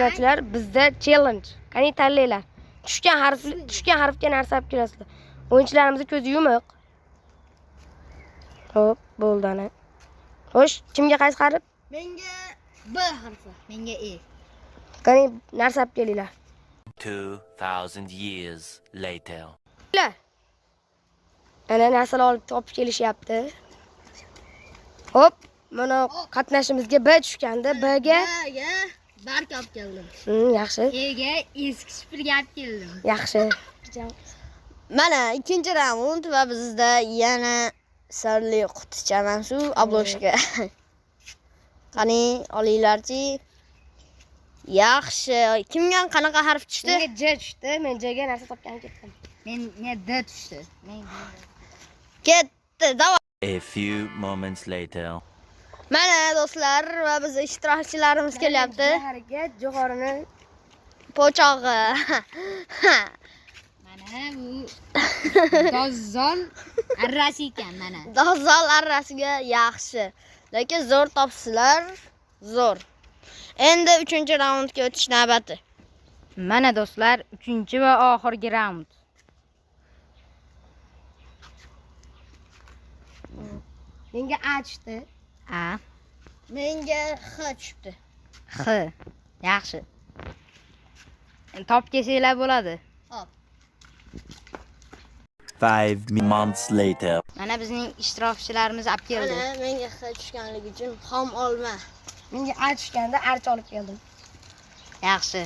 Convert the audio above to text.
Sizlar bizda challenge. Qani tanlaylar. Tushgan harfga narsa olib kelasizlar. O'yinchilarimiz ko'zi yumuq. Xo'p, bo'ldi ana. Xo'sh, kimga qaysi harf? Menga B harfi, menga E. Qani narsa olib kelinglar. 2000 years later. Ana narsalar olib topib kelishyapti. Xo'p, mana qatnashimizga B tushganda Bga barka olib keldim. yaxshi. Ega eski supurgi olib keldim. Yaxshi. Mana ikkinchi raund va bizda yana sirli quticha mansub obloshka. Qani olinglarchi. Yaxshi. Kimga qanaqa harf tushdi? Menga J tushdi. Men Jga narsa topgan ketdim. Menga D tushdi. Ketdi, davom. A few moments later. Mana do'stlar va biz ishtirokchilarimiz kelyapti. Harakat jo'xorini Po'chog'i. Mana bu dozol arrasi ekan mana. Dozol arrasiga yaxshi. Lekin zo'r topsizlar, zo'r. Endi 3-raundga o'tish navbati. Mana do'stlar, 3 va oxirgi raund. menga A tushdi. A, Menga X tushdi. X. Yaxshi. Endi topib kelsanglar bo'ladi. Hop. 5 months later. Mana bizning ishtirokchilarimiz olib keldi. Mana menga X tushganligi uchun xom olma. Menga A tushganda archa olib keldim. Yaxshi.